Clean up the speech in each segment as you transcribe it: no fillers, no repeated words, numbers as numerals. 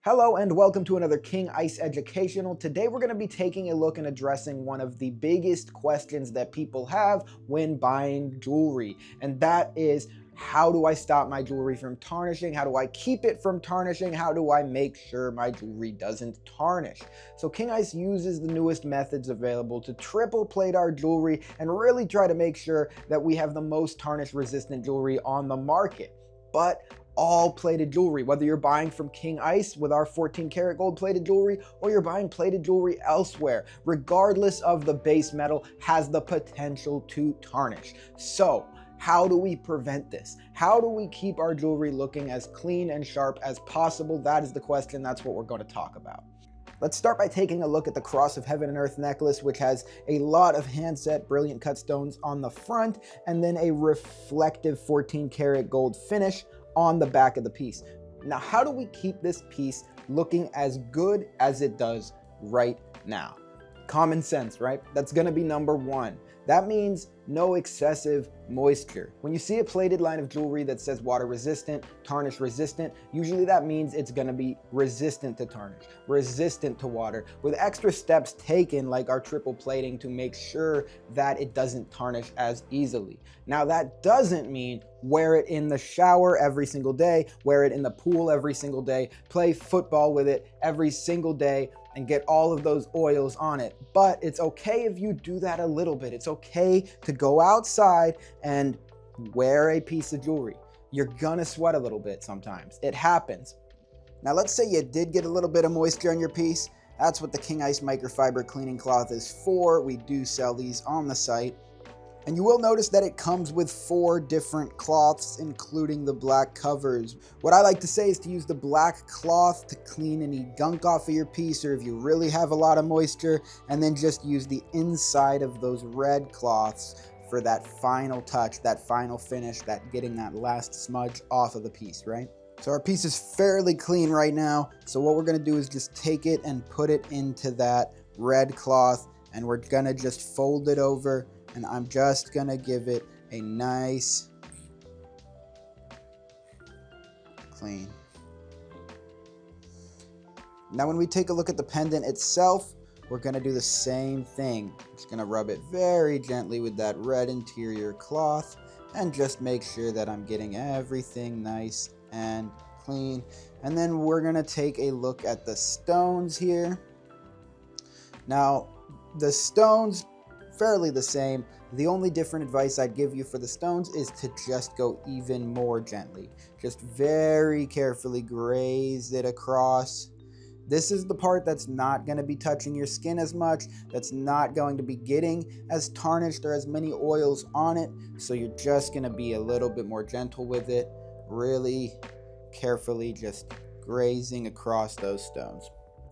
Hello and welcome to another King Ice Educational. Today we're going to be taking a look and addressing one of the biggest questions that people have when buying jewelry. And that is, how do I stop my jewelry from tarnishing? How do I keep it from tarnishing? How do I make sure my jewelry doesn't tarnish? So King Ice uses the newest methods available to triple plate our jewelry and really try to make sure that we have the most tarnish resistant jewelry on the market. But all plated jewelry, whether you're buying from King Ice with our 14 karat gold plated jewelry or you're buying plated jewelry elsewhere, regardless of the base metal, has the potential to tarnish. So how do we prevent this? How do we keep our jewelry looking as clean and sharp as possible? That is the question. That's what we're going to talk about. Let's start by taking a look at the Cross of Heaven and Earth necklace, which has a lot of hand-set brilliant cut stones on the front and then a reflective 14 karat gold finish on the back of the piece. Now, how do we keep this piece looking as good as it does right now? Common sense, right? That's gonna be number one. That means no excessive moisture. When you see a plated line of jewelry that says water resistant, tarnish resistant, usually that means it's gonna be resistant to tarnish, resistant to water, with extra steps taken like our triple plating to make sure that it doesn't tarnish as easily. Now that doesn't mean wear it in the shower every single day, wear it in the pool every single day, play football with it every single day, and get all of those oils on it. But it's okay if you do that a little bit. It's okay to go outside and wear a piece of jewelry. You're gonna sweat a little bit sometimes. It happens. Now let's say you did get a little bit of moisture on your piece. That's what the King Ice microfiber cleaning cloth is for. We do sell these on the site. And you will notice that it comes with 4 different cloths, including the black covers. What I like to say is to use the black cloth to clean any gunk off of your piece, or if you really have a lot of moisture, and then just use the inside of those red cloths for that final touch, that final finish, that getting that last smudge off of the piece, right? So our piece is fairly clean right now. So what we're gonna do is just take it and put it into that red cloth, and we're gonna just fold it over, and I'm just gonna give it a nice clean. Now when we take a look at the pendant itself, we're gonna do the same thing. Just gonna rub it very gently with that red interior cloth and just make sure that I'm getting everything nice and clean. And then we're gonna take a look at the stones here. Now the stones, fairly the same. The only different advice I'd give you for the stones is to just go even more gently. Just very carefully graze it across. This is the part that's not going to be touching your skin as much, that's not going to be getting as tarnished or as many oils on it, so you're just going to be a little bit more gentle with it, really carefully just grazing across those stones.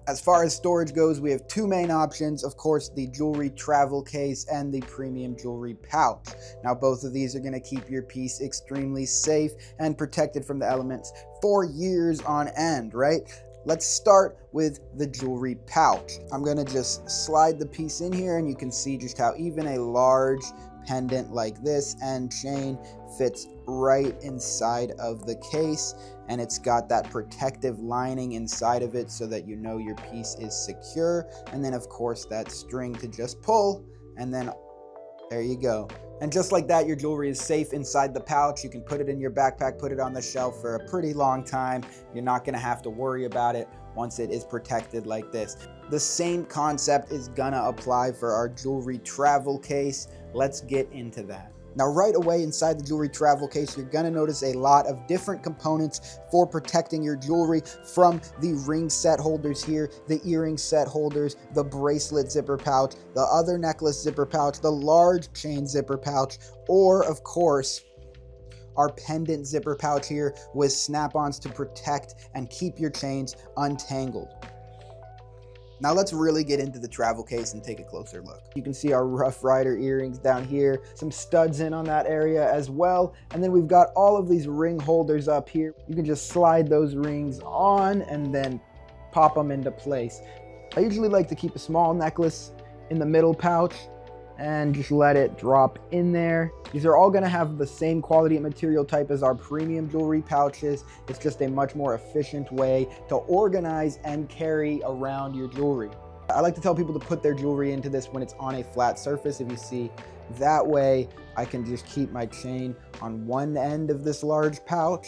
As far as storage goes, we have 2 main options. Of course, the jewelry travel case and the premium jewelry pouch. Now, both of these are going to keep your piece extremely safe and protected from the elements for years on end, right? Let's start with the jewelry pouch. I'm going to just slide the piece in here, and you can see just how even a large pendant like this and chain fits right inside of the case, and it's got that protective lining inside of it so that you know your piece is secure. And then of course that string to just pull, and then there you go. And just like that, your jewelry is safe inside the pouch. You can put it in your backpack, put it on the shelf for a pretty long time. You're not going to have to worry about it once it is protected like this. The same concept is gonna apply for our jewelry travel case. Let's get into that. Now right away inside the jewelry travel case, you're gonna notice a lot of different components for protecting your jewelry, from the ring set holders here, the earring set holders, the bracelet zipper pouch, the other necklace zipper pouch, the large chain zipper pouch, or of course, our pendant zipper pouch here with snap-ons to protect and keep your chains untangled. Now let's really get into the travel case and take a closer look. You can see our Rough Rider earrings down here, some studs in on that area as well, and then we've got all of these ring holders up here. You can just slide those rings on and then pop them into place. I usually like to keep a small necklace in the middle pouch, and just let it drop in there. These are all gonna have the same quality and material type as our premium jewelry pouches. It's just a much more efficient way to organize and carry around your jewelry. I like to tell people to put their jewelry into this when it's on a flat surface. If you see, that way I can just keep my chain on one end of this large pouch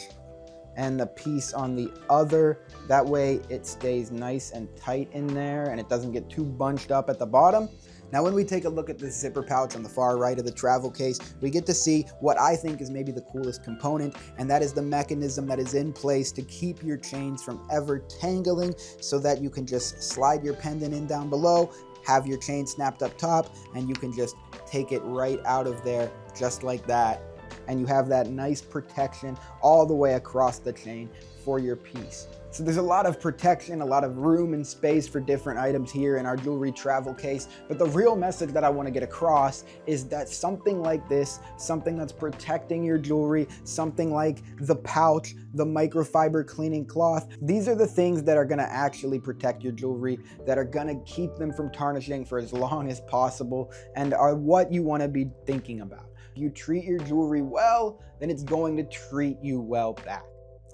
and the piece on the other. That way it stays nice and tight in there and it doesn't get too bunched up at the bottom. Now, when we take a look at this zipper pouch on the far right of the travel case, we get to see what I think is maybe the coolest component, and that is the mechanism that is in place to keep your chains from ever tangling, so that you can just slide your pendant in down below, have your chain snapped up top, and you can just take it right out of there just like that. And you have that nice protection all the way across the chain for your piece. So there's a lot of protection, a lot of room and space for different items here in our jewelry travel case. But the real message that I want to get across is that something like this, something that's protecting your jewelry, something like the pouch, the microfiber cleaning cloth, these are the things that are going to actually protect your jewelry, that are going to keep them from tarnishing for as long as possible, and are what you want to be thinking about. If you treat your jewelry well, then it's going to treat you well back.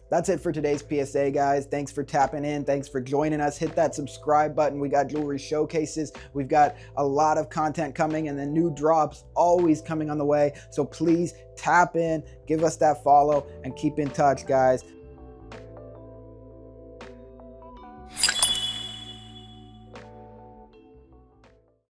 That's it for today's PSA, guys. Thanks for tapping in. Thanks for joining us. Hit that subscribe button. We got jewelry showcases. We've got a lot of content coming, and then new drops always coming on the way. So please tap in, give us that follow, and keep in touch, guys.